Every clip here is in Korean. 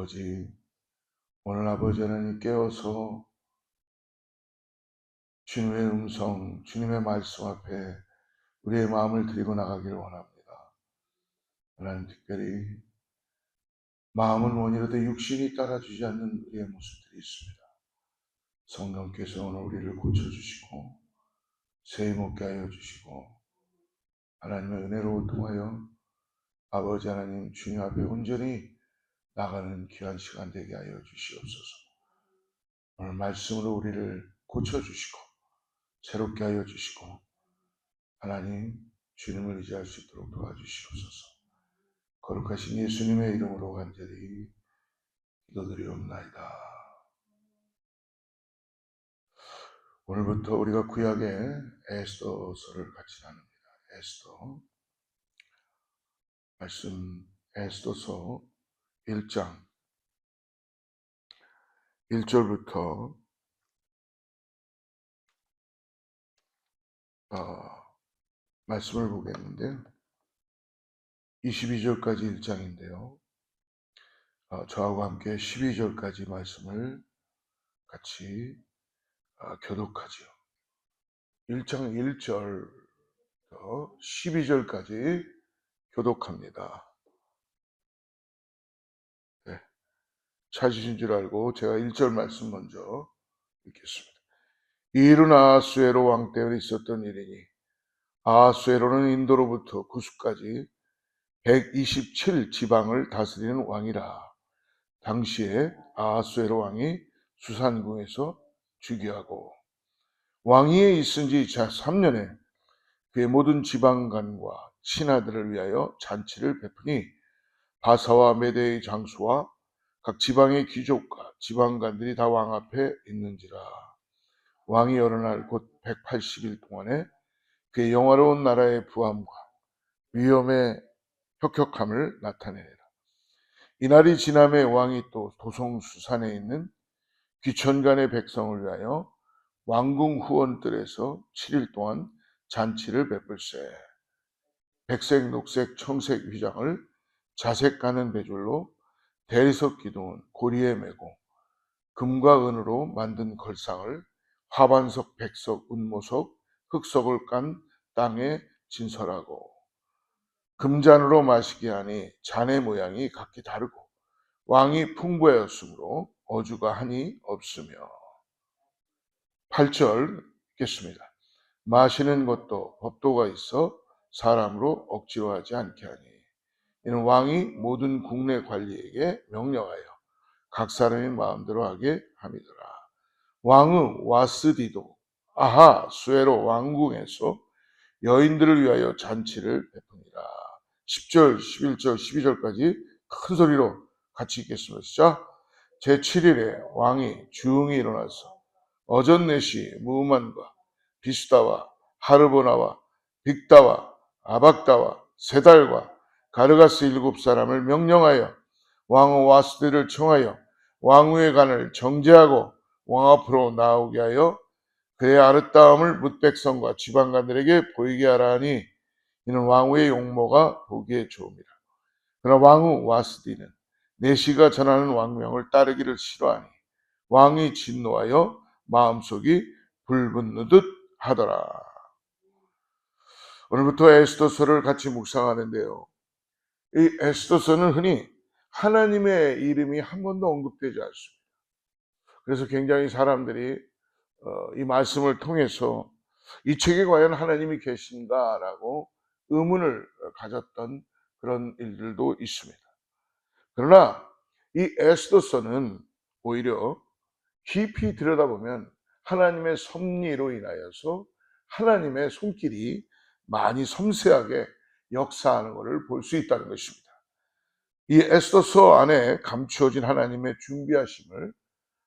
아버지, 오늘 아버지 하나님 깨어서 주님의 음성, 주님의 말씀 앞에 우리의 마음을 드리고 나가기를 원합니다. 하나님, 특별히 마음은 원이라도 육신이 따라주지 않는 우리의 모습들이 있습니다. 성령께서 오늘 우리를 고쳐주시고 새 힘없게 하여 주시고 하나님의 은혜로 통하여 아버지 하나님 주님 앞에 온전히 나가는 귀한 시간 되게 하여 주시옵소서. 오늘 말씀으로 우리를 고쳐주시고 새롭게 하여 주시고 하나님 주님을 의지할 수 있도록 도와주시옵소서. 거룩하신 예수님의 이름으로 간절히 기도드리옵나이다. 오늘부터 우리가 구약의 에스더서를 같이 나눕니다. 에스더 말씀, 에스더서 1장 1절부터 말씀을 보겠는데 22절까지 1장인데요. 저하고 함께 12절까지 말씀을 같이 교독하죠. 1장 1절부터 12절까지 교독합니다. 네, 찾으신 줄 알고 제가 1절 말씀 먼저 읽겠습니다. 이 일은 아하수에로 왕 때 있었던 일이니 아하수에로는 인도로부터 구스까지 127 지방을 다스리는 왕이라. 당시에 아하수에로 왕이 수산궁에서 즉위하고 왕위에 있은 지 3년에 그의 모든 지방관과 신하들을 위하여 잔치를 베푸니 바사와 메대의 장수와 각 지방의 귀족과 지방관들이 다 왕 앞에 있는지라. 왕이 여러 날 곧 180일 동안에 그의 영화로운 나라의 부함과 위엄의 혁혁함을 나타내니라. 이날이 지남에 왕이 또 도성수산에 있는 귀천간의 백성을 위하여 왕궁 후원들에서 7일 동안 잔치를 베풀세. 백색, 녹색, 청색 휘장을 자색 가는 배줄로 대리석 기둥은 고리에 메고 금과 은으로 만든 걸상을 화반석, 백석, 은모석, 흑석을 깐 땅에 진설하고 금잔으로 마시게 하니 잔의 모양이 각기 다르고 왕이 풍부하였으므로 어주가 한이 없으며. 8절 읽겠습니다. 마시는 것도 법도가 있어 사람으로 억지로 하지 않게 하니 이는 왕이 모든 국내 관리에게 명령하여 각 사람의 마음대로 하게 함이더라. 왕의 와스디도 아하수에로 왕궁에서 여인들을 위하여 잔치를 베푸니라. 10절, 11절, 12절까지 큰 소리로 같이 읽겠습니다. 시작. 제7일에 왕이 주웅이 일어나서 어전넷이 무만과 비스다와 하르보나와 빅다와 아박다와 세달과 가르가스 7사람을 명령하여 왕의 와스디를 청하여 왕후의 간을 정죄하고 왕 앞으로 나오게 하여 그의 아름다움을 뭇백성과 지방관들에게 보이게 하라 하니 이는 왕후의 용모가 보기에 좋음이라. 그러나 왕후 와스디는 내시가 전하는 왕명을 따르기를 싫어하니 왕이 진노하여 마음속이 불붙는 듯 하더라. 오늘부터 에스더서를 같이 묵상하는데요. 이 에스더서는 흔히 하나님의 이름이 한 번도 언급되지 않습니다. 그래서 굉장히 사람들이 이 말씀을 통해서 이 책에 과연 하나님이 계신가라고 의문을 가졌던 그런 일들도 있습니다. 그러나 이 에스더서는 오히려 깊이 들여다보면 하나님의 섭리로 인하여서 하나님의 손길이 많이 섬세하게 역사하는 것을 볼 수 있다는 것입니다. 이 에스더서 안에 감추어진 하나님의 준비하심을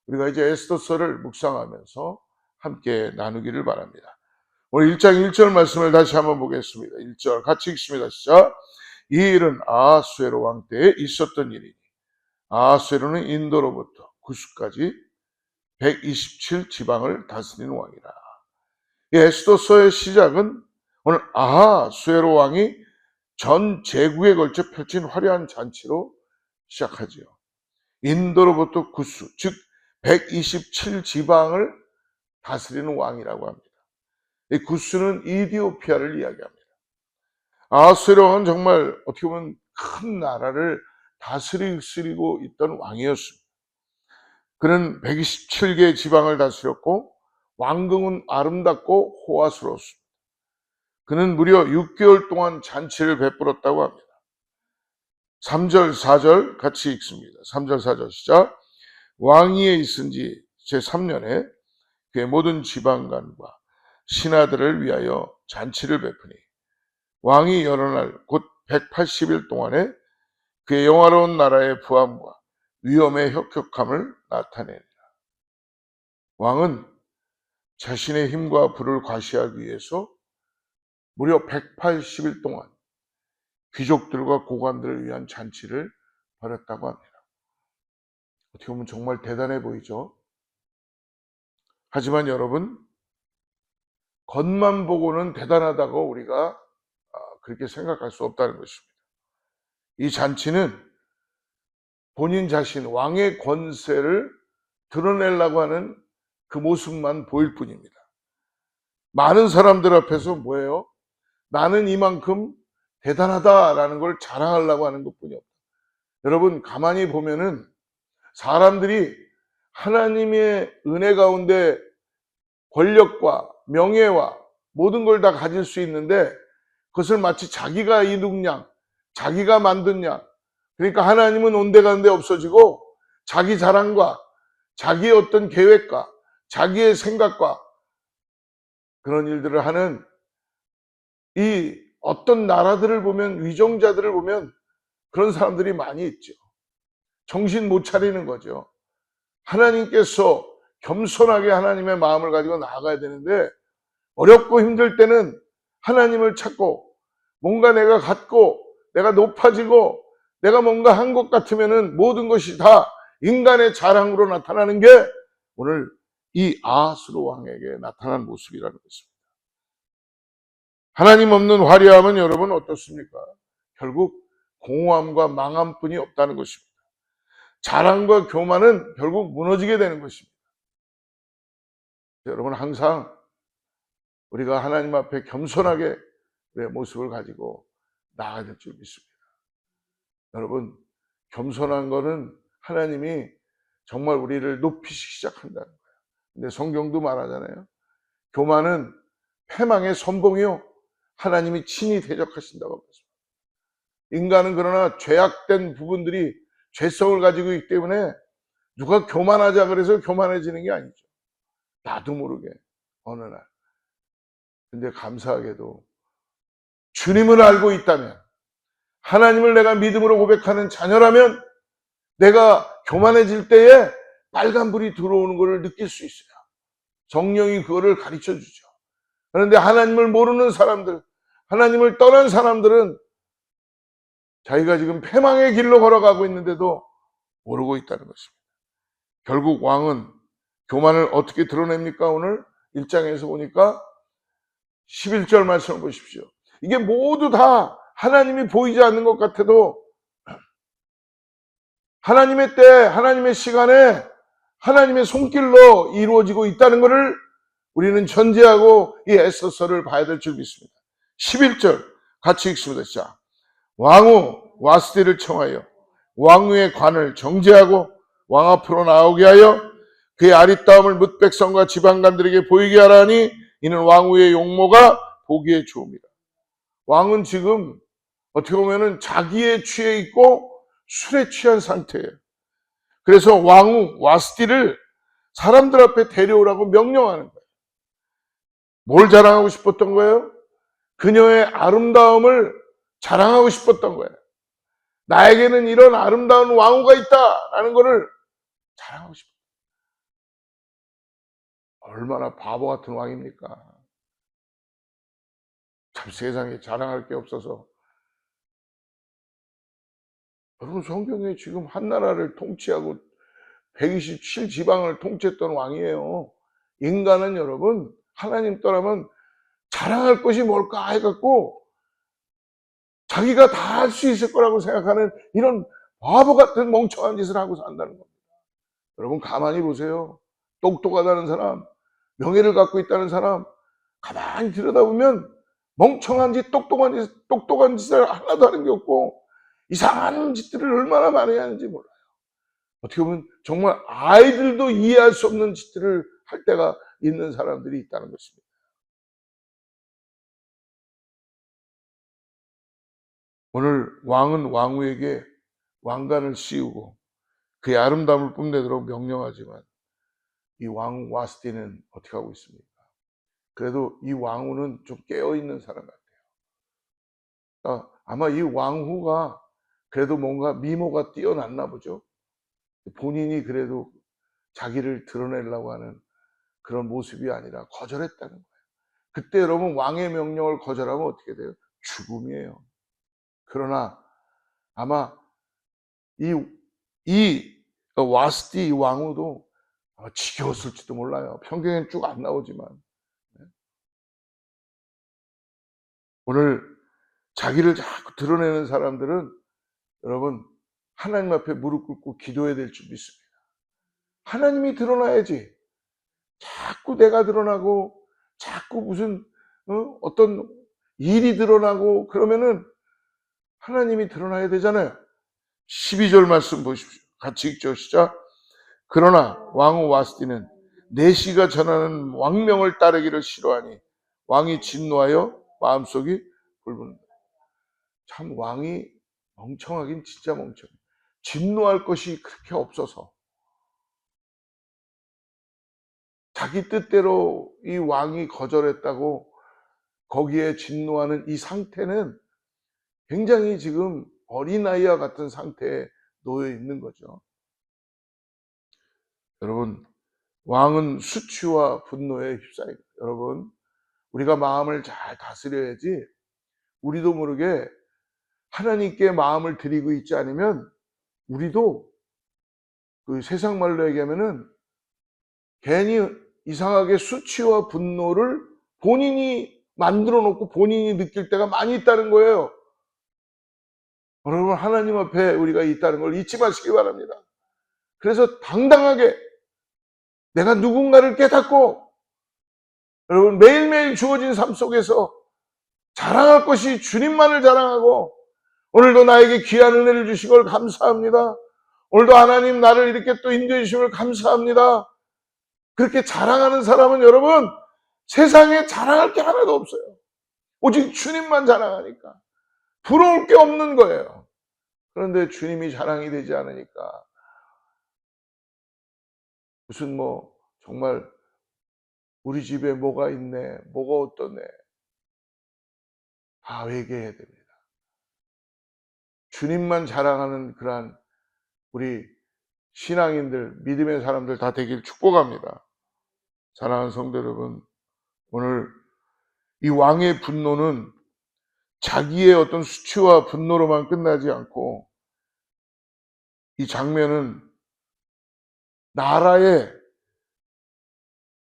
우리가 이제 에스더서를 묵상하면서 함께 나누기를 바랍니다. 오늘 1장 1절 말씀을 다시 한번 보겠습니다. 1절 같이 읽습니다. 시작. 이 일은 아하수에로 왕 때에 있었던 일이니 아하수에로는 인도로부터 구스까지 127 지방을 다스리는 왕이라. 이 에스더서의 시작은 오늘 아하수에로 왕이 전 제국에 걸쳐 펼친 화려한 잔치로 시작하지요. 인도로부터 구스, 즉 127지방을 다스리는 왕이라고 합니다. 이 구스는 이디오피아를 이야기합니다. 아하스웨로는 정말 어떻게 보면 큰 나라를 다스리고 있던 왕이었습니다. 그는 127개의 지방을 다스렸고 왕궁은 아름답고 호화스러웠습니다. 그는 무려 6개월 동안 잔치를 베풀었다고 합니다. 3절, 4절 같이 읽습니다. 3절, 4절 시작. 왕위에 있은 지 제3년에 그의 모든 지방관과 신하들을 위하여 잔치를 베푸니 왕이 여러 날 곧 180일 동안에 그의 영화로운 나라의 부함과 위엄의 혁혁함을 나타내니라. 왕은 자신의 힘과 부를 과시하기 위해서 무려 180일 동안 귀족들과 고관들을 위한 잔치를 벌였다고 합니다. 어떻게 보면 정말 대단해 보이죠? 하지만 여러분, 겉만 보고는 대단하다고 우리가 그렇게 생각할 수 없다는 것입니다. 이 잔치는 본인 자신, 왕의 권세를 드러내려고 하는 그 모습만 보일 뿐입니다. 많은 사람들 앞에서 뭐예요? 나는 이만큼 대단하다라는 걸 자랑하려고 하는 것뿐이 없다. 여러분, 가만히 보면은 사람들이 하나님의 은혜 가운데 권력과 명예와 모든 걸 다 가질 수 있는데 그것을 마치 자기가 이룬 양, 자기가 만든 양, 그러니까 하나님은 온데간데 없어지고 자기 자랑과 자기의 어떤 계획과 자기의 생각과 그런 일들을 하는 이 어떤 나라들을 보면, 위정자들을 보면 그런 사람들이 많이 있죠. 정신 못 차리는 거죠. 하나님께서 겸손하게 하나님의 마음을 가지고 나아가야 되는데 어렵고 힘들 때는 하나님을 찾고 뭔가 내가 갖고 내가 높아지고 내가 뭔가 한 것 같으면은 모든 것이 다 인간의 자랑으로 나타나는 게 오늘 이 아하스로 왕에게 나타난 모습이라는 것입니다. 하나님 없는 화려함은 여러분 어떻습니까? 결국 공허함과 망함뿐이 없다는 것입니다. 자랑과 교만은 결국 무너지게 되는 것입니다. 여러분 항상 우리가 하나님 앞에 겸손하게 우리의 모습을 가지고 나아가야 될 줄 믿습니다. 여러분, 겸손한 거는 하나님이 정말 우리를 높이시기 시작한다는 거예요. 근데 성경도 말하잖아요. 교만은 패망의 선봉이요 하나님이 친히 대적하신다고 했습니다. 인간은 그러나 죄악된 부분들이 죄성을 가지고 있기 때문에 누가 교만하자 그래서 교만해지는 게 아니죠. 나도 모르게 어느 날. 근데 감사하게도 주님을 알고 있다면, 하나님을 내가 믿음으로 고백하는 자녀라면 내가 교만해질 때에 빨간불이 들어오는 것을 느낄 수 있어요. 성령이 그거를 가르쳐 주죠. 그런데 하나님을 모르는 사람들, 하나님을 떠난 사람들은 자기가 지금 패망의 길로 걸어가고 있는데도 모르고 있다는 것입니다. 결국 왕은 교만을 어떻게 드러냅니까? 오늘 1장에서 보니까 11절 말씀을 보십시오. 이게 모두 다 하나님이 보이지 않는 것 같아도 하나님의 때, 하나님의 시간에 하나님의 손길로 이루어지고 있다는 것을 우리는 전제하고 이 에스더서를 봐야 될 줄 믿습니다. 11절 같이 읽습니다. 자, 왕후 와스디를 청하여 왕후의 관을 정죄하고 왕 앞으로 나오게 하여 그의 아리따움을 뭇 백성과 지방관들에게 보이게 하라니 이는 왕후의 용모가 보기에 좋음이라. 왕은 지금 어떻게 보면은 자기에 취해 있고 술에 취한 상태예요. 그래서 왕후 와스디를 사람들 앞에 데려오라고 명령하는 거예요. 뭘 자랑하고 싶었던 거예요? 그녀의 아름다움을 자랑하고 싶었던 거예요. 나에게는 이런 아름다운 왕후가 있다라는 것을 자랑하고 싶어요. 얼마나 바보 같은 왕입니까? 참 세상에 자랑할 게 없어서. 여러분 성경에 지금 한 나라를 통치하고 127지방을 통치했던 왕이에요. 인간은 여러분 하나님 떠나면 자랑할 것이 뭘까 해갖고 자기가 다 할 수 있을 거라고 생각하는 이런 바보 같은 멍청한 짓을 하고 산다는 겁니다. 여러분 가만히 보세요. 똑똑하다는 사람, 명예를 갖고 있다는 사람 가만히 들여다보면 멍청한 짓, 똑똑한 짓을 하나도 하는 게 없고 이상한 짓들을 얼마나 많이 하는지 몰라요. 어떻게 보면 정말 아이들도 이해할 수 없는 짓들을 할 때가 있는 사람들이 있다는 것입니다. 오늘 왕은 왕후에게 왕관을 씌우고 그의 아름다움을 뽐내도록 명령하지만 이 왕후 와스티는 어떻게 하고 있습니까? 그래도 이 왕후는 좀 깨어있는 사람 같아요. 아마 이 왕후가 그래도 뭔가 미모가 뛰어났나 보죠. 본인이 그래도 자기를 드러내려고 하는 그런 모습이 아니라 거절했다는 거예요. 그때 여러분 왕의 명령을 거절하면 어떻게 돼요? 죽음이에요. 그러나 아마 이 와스티 왕후도 아마 지겨웠을지도 몰라요. 평경엔 쭉 안 나오지만 오늘 자기를 자꾸 드러내는 사람들은 여러분 하나님 앞에 무릎 꿇고 기도해야 될 줄 믿습니다. 하나님이 드러나야지. 자꾸 내가 드러나고 자꾸 무슨 어떤 일이 드러나고 그러면은 하나님이 드러나야 되잖아요. 12절 말씀 보십시오. 같이 읽죠. 시작. 그러나 왕후 와스티는 내시가 전하는 왕명을 따르기를 싫어하니 왕이 진노하여 마음속이 불붙는다. 참 왕이 멍청하긴 진짜 멍청해. 진노할 것이 그렇게 없어서 자기 뜻대로 이 왕이 거절했다고 거기에 진노하는 이 상태는 굉장히 지금 어린아이와 같은 상태에 놓여 있는 거죠. 여러분, 왕은 수치와 분노에 휩싸입니다. 여러분, 우리가 마음을 잘 다스려야지 우리도 모르게 하나님께 마음을 드리고 있지 않으면 우리도 그 세상 말로 얘기하면은 괜히 이상하게 수치와 분노를 본인이 만들어 놓고 본인이 느낄 때가 많이 있다는 거예요. 여러분 하나님 앞에 우리가 있다는 걸 잊지 마시기 바랍니다. 그래서 당당하게 내가 누군가를 깨닫고 여러분 매일매일 주어진 삶 속에서 자랑할 것이 주님만을 자랑하고 오늘도 나에게 귀한 은혜를 주신 걸 감사합니다. 오늘도 하나님 나를 이렇게 또 인도해 주심을 감사합니다. 그렇게 자랑하는 사람은 여러분 세상에 자랑할 게 하나도 없어요. 오직 주님만 자랑하니까 부러울 게 없는 거예요. 그런데 주님이 자랑이 되지 않으니까 무슨 뭐 정말 우리 집에 뭐가 있네, 뭐가 어떠네 다 회개해야 됩니다. 주님만 자랑하는 그러한 우리 신앙인들, 믿음의 사람들 다 되길 축복합니다. 사랑하는 성도 여러분, 오늘 이 왕의 분노는 자기의 어떤 수치와 분노로만 끝나지 않고 이 장면은 나라의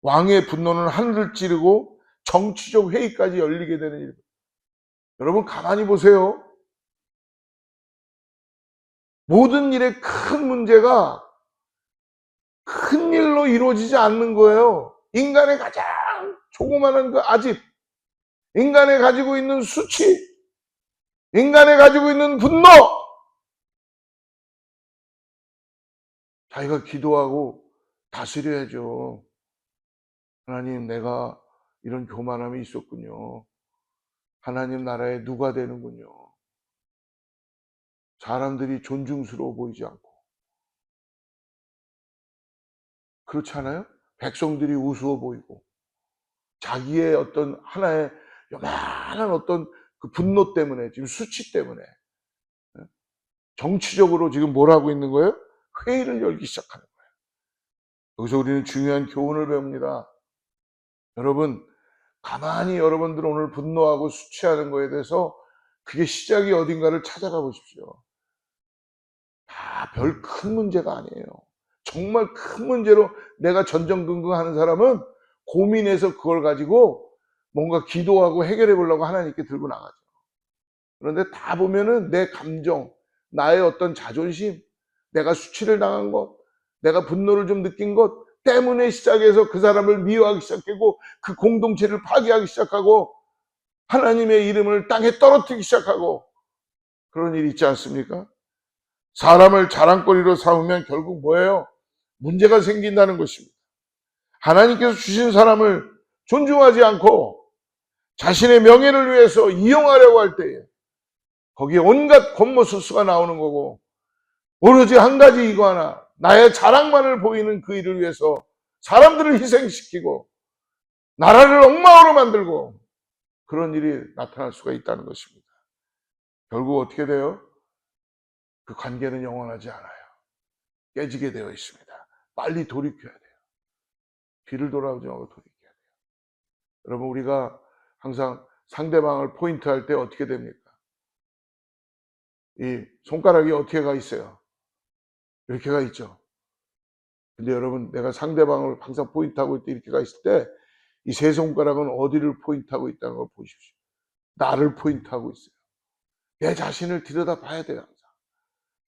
왕의 분노는 하늘을 찌르고 정치적 회의까지 열리게 되는 일. 여러분 가만히 보세요. 모든 일의 큰 문제가 큰 일로 이루어지지 않는 거예요. 인간의 가장 조그마한 그 아집, 인간의 가지고 있는 수치, 인간의 가지고 있는 분노, 자기가 기도하고 다스려야죠. 하나님, 내가 이런 교만함이 있었군요. 하나님 나라에 누가 되는군요. 사람들이 존중스러워 보이지 않고. 그렇지 않아요? 백성들이 우스워 보이고, 자기의 어떤 하나의 요만한 어떤 그 분노 때문에, 지금 수치 때문에, 정치적으로 지금 뭘 하고 있는 거예요? 회의를 열기 시작하는 거예요. 여기서 우리는 중요한 교훈을 배웁니다. 여러분, 가만히 여러분들 오늘 분노하고 수치하는 거에 대해서 그게 시작이 어딘가를 찾아가 보십시오. 다 별 큰 문제가 아니에요. 정말 큰 문제로 내가 전전긍긍하는 사람은 고민해서 그걸 가지고 뭔가 기도하고 해결해 보려고 하나님께 들고 나가죠. 그런데 다 보면은 내 감정, 나의 어떤 자존심, 내가 수치를 당한 것, 내가 분노를 좀 느낀 것 때문에 시작해서 그 사람을 미워하기 시작하고 그 공동체를 파괴하기 시작하고 하나님의 이름을 땅에 떨어뜨리기 시작하고 그런 일이 있지 않습니까? 사람을 자랑거리로 삼으면 결국 뭐예요? 문제가 생긴다는 것입니다. 하나님께서 주신 사람을 존중하지 않고 자신의 명예를 위해서 이용하려고 할 때에 거기에 온갖 겉모술수가 나오는 거고 오로지 한 가지 이거 하나 나의 자랑만을 보이는 그 일을 위해서 사람들을 희생시키고 나라를 엉망으로 만들고 그런 일이 나타날 수가 있다는 것입니다. 결국 어떻게 돼요? 그 관계는 영원하지 않아요. 깨지게 되어 있습니다. 빨리 돌이켜야 돼요. 뒤를 돌아오지 말고 돌이켜야 돼요. 여러분 우리가 항상 상대방을 포인트할 때 어떻게 됩니까? 이 손가락이 어떻게 가 있어요? 이렇게 가 있죠. 근데 여러분 내가 상대방을 항상 포인트하고 있을 때 이렇게 가 있을 때 이 세 손가락은 어디를 포인트하고 있다는 걸 보십시오. 나를 포인트하고 있어요. 내 자신을 들여다봐야 돼요. 항상.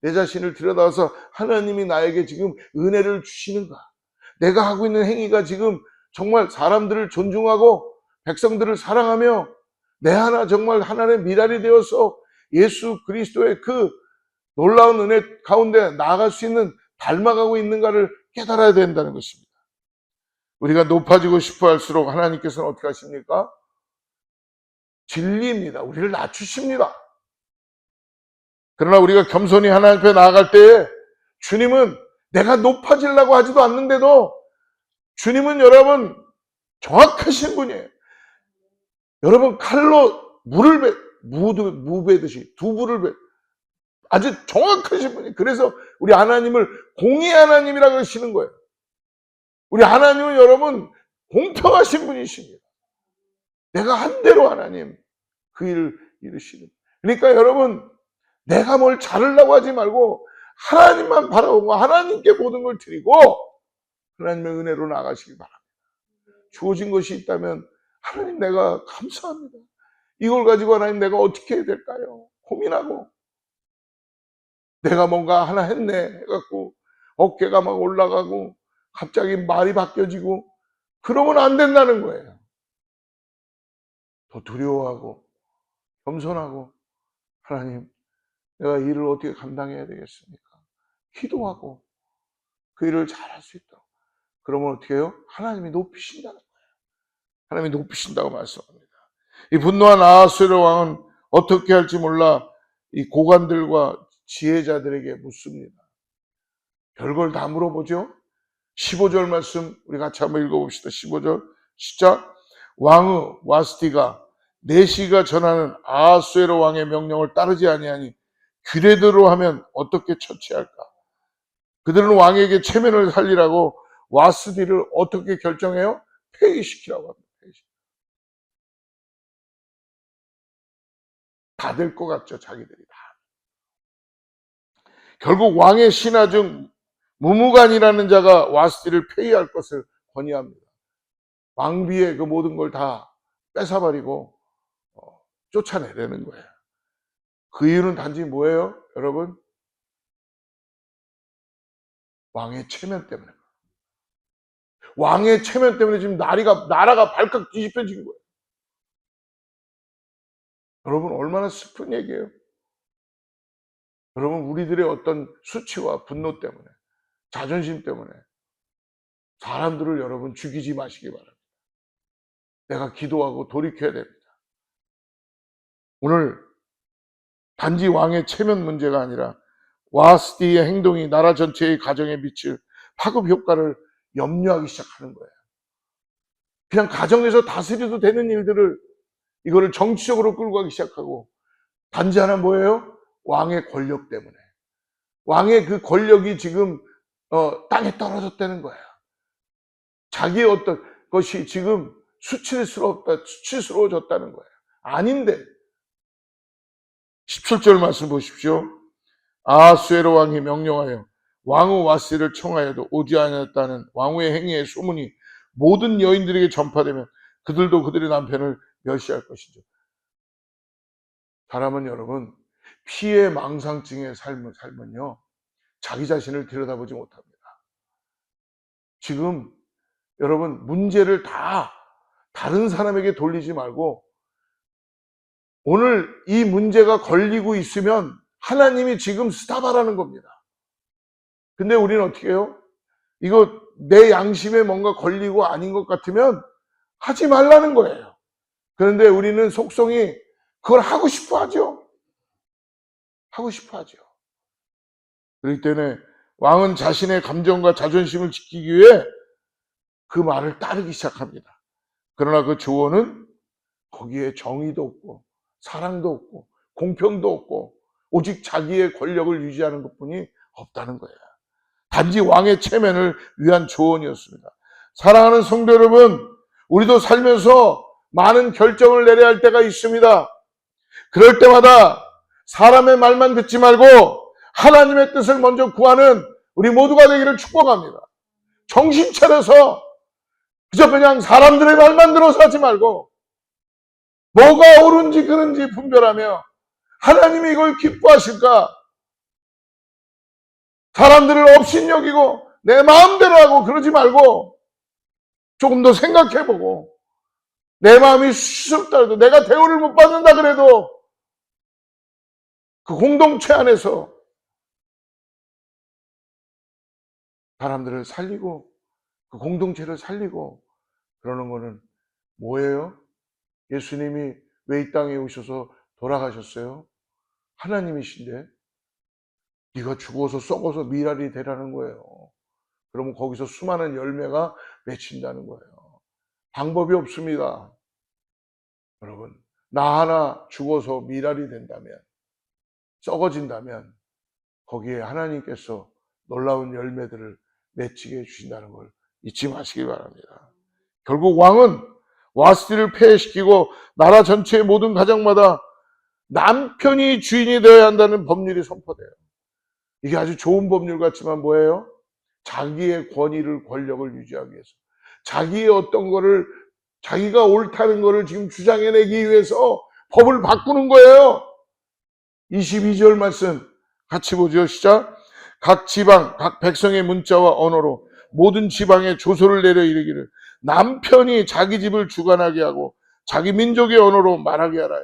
내 자신을 들여다봐서 하나님이 나에게 지금 은혜를 주시는가? 내가 하고 있는 행위가 지금 정말 사람들을 존중하고 백성들을 사랑하며 내 하나 정말 하나님의 미랄이 되어서 예수 그리스도의 그 놀라운 은혜 가운데 나아갈 수 있는 닮아가고 있는가를 깨달아야 된다는 것입니다. 우리가 높아지고 싶어 할수록 하나님께서는 어떻게 하십니까? 진리입니다. 우리를 낮추십니다. 그러나 우리가 겸손히 하나님 앞에 나아갈 때에 주님은 내가 높아지려고 하지도 않는데도 주님은 여러분 정확하신 분이에요. 여러분 칼로 무 베듯이 두부를 아주 정확하신 분이에요. 그래서 우리 하나님을 공의 하나님이라고 하시는 거예요. 우리 하나님은 여러분 공평하신 분이십니다. 내가 한 대로 하나님 그 일을 이루시는. 그러니까 여러분 내가 뭘 잘하려고 하지 말고 하나님만 바라보고 하나님께 모든 걸 드리고 하나님의 은혜로 나가시기 바랍니다. 주어진 것이 있다면 하나님 내가 감사합니다. 이걸 가지고 하나님 내가 어떻게 해야 될까요? 고민하고 내가 뭔가 하나 했네 해갖고 어깨가 막 올라가고 갑자기 말이 바뀌어지고 그러면 안 된다는 거예요. 더 두려워하고 겸손하고 하나님 내가 이 일을 어떻게 감당해야 되겠습니까? 기도하고 그 일을 잘할 수 있도록. 그러면 어떻게 해요? 하나님이 높이신다는 거예요. 하나님이 높이신다고 말씀합니다. 이 분노한 아하수에로 왕은 어떻게 할지 몰라 이 고관들과 지혜자들에게 묻습니다. 별걸 다 물어보죠. 15절 말씀 우리 같이 한번 읽어봅시다. 15절 시작. 왕의 와스티가 내시가 전하는 아하수에로 왕의 명령을 따르지 아니하니 규례대로 하면 어떻게 처치할까? 그들은 왕에게 체면을 살리라고 와스디를 어떻게 결정해요? 폐위시키라고 합니다. 다 될 것 같죠, 자기들이 다. 결국 왕의 신하 중 무무간이라는 자가 와스디를 폐위할 것을 권유합니다. 왕비의 그 모든 걸 다 뺏어버리고 쫓아내려는 거예요. 그 이유는 단지 뭐예요, 여러분? 왕의 체면 때문에. 왕의 체면 때문에 지금 나라가 발칵 뒤집혀진 거예요. 여러분 얼마나 슬픈 얘기예요. 여러분 우리들의 어떤 수치와 분노 때문에 자존심 때문에 사람들을 여러분 죽이지 마시기 바랍니다. 내가 기도하고 돌이켜야 됩니다. 오늘 단지 왕의 체면 문제가 아니라 와스디의 행동이 나라 전체의 가정에 미칠 파급 효과를 염려하기 시작하는 거예요. 그냥 가정에서 다스려도 되는 일들을 이거를 정치적으로 끌고 가기 시작하고 단지 하나 뭐예요? 왕의 권력 때문에. 왕의 그 권력이 지금 땅에 떨어졌다는 거예요. 자기의 어떤 것이 지금 수치스러워졌다는 거예요. 아닌데 17절 말씀 보십시오. 아하수에로 왕이 명령하여 왕후 와스디를 청하여도 오지 않았다는 왕후의 행위의 소문이 모든 여인들에게 전파되면 그들도 그들의 남편을 멸시할 것이죠. 사람은 여러분 피해 망상증의 삶은요, 자기 자신을 들여다보지 못합니다. 지금 여러분, 문제를 다 다른 사람에게 돌리지 말고 오늘 이 문제가 걸리고 있으면 하나님이 지금 스탑하라는 겁니다. 근데 우리는 어떻게 해요? 이거 내 양심에 뭔가 걸리고 아닌 것 같으면 하지 말라는 거예요. 그런데 우리는 속성이 그걸 하고 싶어 하죠. 하고 싶어 하죠. 그렇기 때문에 왕은 자신의 감정과 자존심을 지키기 위해 그 말을 따르기 시작합니다. 그러나 그 조언은 거기에 정의도 없고 사랑도 없고 공평도 없고 오직 자기의 권력을 유지하는 것뿐이 없다는 거예요. 단지 왕의 체면을 위한 조언이었습니다. 사랑하는 성도 여러분, 우리도 살면서 많은 결정을 내려야 할 때가 있습니다. 그럴 때마다 사람의 말만 듣지 말고 하나님의 뜻을 먼저 구하는 우리 모두가 되기를 축복합니다. 정신 차려서 그저 그냥 사람들의 말만 들어서 하지 말고 뭐가 옳은지 그른지 분별하며 하나님이 이걸 기뻐하실까? 사람들을 업신여기고 내 마음대로 하고 그러지 말고 조금 더 생각해보고 내 마음이 수시럽다 해도 내가 대우를 못 받는다 그래도 그 공동체 안에서 사람들을 살리고 그 공동체를 살리고 그러는 거는 뭐예요? 예수님이 왜 이 땅에 오셔서 돌아가셨어요? 하나님이신데 네가 죽어서 썩어서 미랄이 되라는 거예요. 그러면 거기서 수많은 열매가 맺힌다는 거예요. 방법이 없습니다. 여러분, 나 하나 죽어서 미랄이 된다면, 썩어진다면 거기에 하나님께서 놀라운 열매들을 맺히게 해주신다는 걸 잊지 마시기 바랍니다. 결국 왕은 와스티를 폐해시키고 나라 전체의 모든 가정마다 남편이 주인이 되어야 한다는 법률이 선포돼요. 이게 아주 좋은 법률 같지만 뭐예요? 자기의 권위를, 권력을 유지하기 위해서 자기의 어떤 거를 자기가 옳다는 거를 지금 주장해내기 위해서 법을 바꾸는 거예요. 22절 말씀 같이 보죠. 시작. 각 지방, 각 백성의 문자와 언어로 모든 지방에 조소를 내려 이르기를 남편이 자기 집을 주관하게 하고 자기 민족의 언어로 말하게 하라.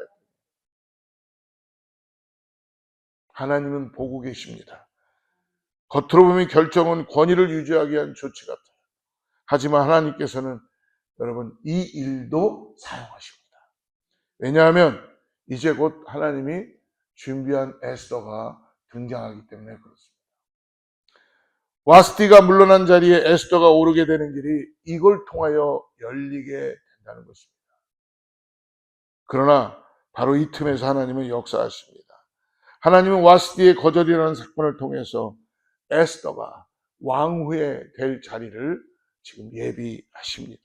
하나님은 보고 계십니다. 겉으로 보면 결정은 권위를 유지하기 위한 조치 같아요. 하지만 하나님께서는 여러분 이 일도 사용하십니다. 왜냐하면 이제 곧 하나님이 준비한 에스더가 등장하기 때문에 그렇습니다. 와스티가 물러난 자리에 에스더가 오르게 되는 길이 이걸 통하여 열리게 된다는 것입니다. 그러나 바로 이 틈에서 하나님은 역사하십니다. 하나님은 와스티의 거절이라는 사건을 통해서 에스더가 왕후에 될 자리를 지금 예비하십니다.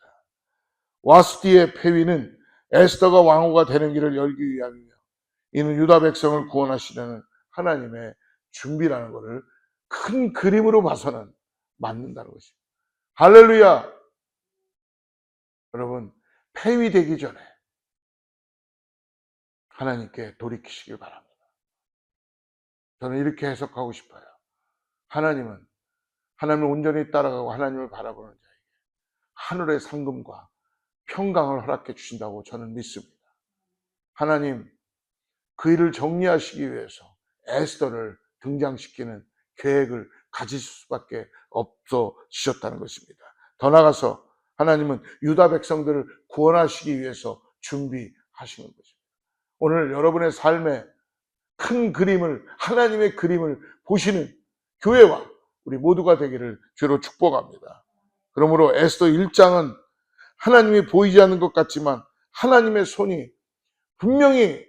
와스티의 폐위는 에스더가 왕후가 되는 길을 열기 위함이며 이는 유다 백성을 구원하시려는 하나님의 준비라는 것을 큰 그림으로 봐서는 맞는다는 것입니다. 할렐루야! 여러분, 폐위되기 전에 하나님께 돌이키시길 바랍니다. 저는 이렇게 해석하고 싶어요. 하나님을 온전히 따라가고 하나님을 바라보는 자에게 하늘의 상금과 평강을 허락해 주신다고 저는 믿습니다. 하나님, 그 일을 정리하시기 위해서 에스더를 등장시키는 계획을 가지실 수밖에 없어지셨다는 것입니다. 더 나아가서 하나님은 유다 백성들을 구원하시기 위해서 준비하시는 것입니다. 오늘 여러분의 삶에 큰 그림을, 하나님의 그림을 보시는 교회와 우리 모두가 되기를 주로 축복합니다. 그러므로 에스더 1장은 하나님이 보이지 않는 것 같지만 하나님의 손이 분명히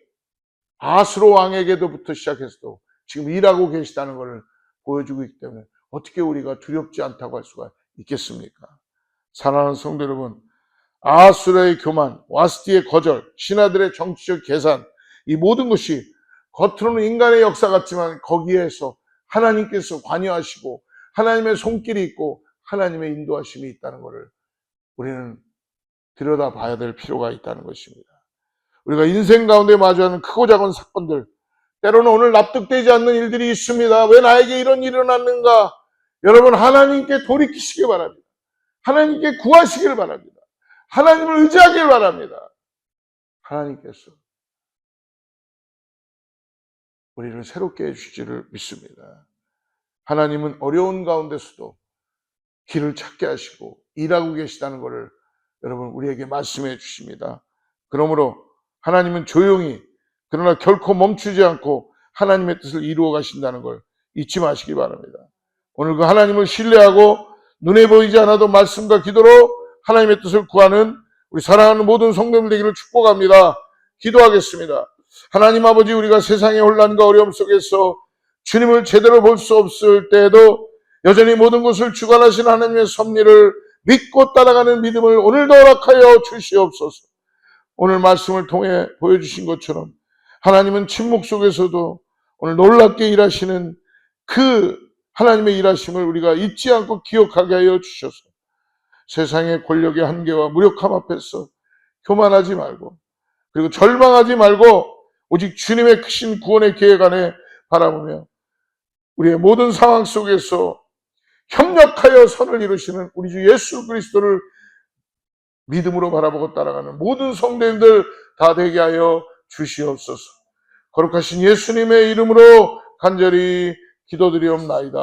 아수로 왕에게도부터 시작해서도 지금 일하고 계시다는 것을 보여주고 있기 때문에 어떻게 우리가 두렵지 않다고 할 수가 있겠습니까? 사랑하는 성도 여러분, 아수르의 교만, 와스티의 거절, 신하들의 정치적 계산, 이 모든 것이 겉으로는 인간의 역사 같지만 거기에서 하나님께서 관여하시고 하나님의 손길이 있고 하나님의 인도하심이 있다는 것을 우리는 들여다봐야 될 필요가 있다는 것입니다. 우리가 인생 가운데 마주하는 크고 작은 사건들, 때로는 오늘 납득되지 않는 일들이 있습니다. 왜 나에게 이런 일이 일어났는가? 여러분, 하나님께 돌이키시기 바랍니다. 하나님께 구하시길 바랍니다. 하나님을 의지하길 바랍니다. 하나님께서 우리를 새롭게 해주시기를 믿습니다. 하나님은 어려운 가운데서도 길을 찾게 하시고 일하고 계시다는 것을 여러분 우리에게 말씀해 주십니다. 그러므로 하나님은 조용히 그러나 결코 멈추지 않고 하나님의 뜻을 이루어 가신다는 걸 잊지 마시기 바랍니다. 오늘 그 하나님을 신뢰하고 눈에 보이지 않아도 말씀과 기도로 하나님의 뜻을 구하는 우리 사랑하는 모든 성도들 되기를 축복합니다. 기도하겠습니다. 하나님 아버지, 우리가 세상의 혼란과 어려움 속에서 주님을 제대로 볼 수 없을 때에도 여전히 모든 것을 주관하신 하나님의 섭리를 믿고 따라가는 믿음을 오늘도 허락하여 주시옵소서. 오늘 말씀을 통해 보여주신 것처럼 하나님은 침묵 속에서도 오늘 놀랍게 일하시는 그 하나님의 일하심을 우리가 잊지 않고 기억하게 하여 주셔서 세상의 권력의 한계와 무력함 앞에서 교만하지 말고 그리고 절망하지 말고 오직 주님의 크신 구원의 계획 안에 바라보며 우리의 모든 상황 속에서 협력하여 선을 이루시는 우리 주 예수 그리스도를 믿음으로 바라보고 따라가는 모든 성도님들 다 되게 하여 주시옵소서. 거룩하신 예수님의 이름으로 간절히 기도드리옵나이다.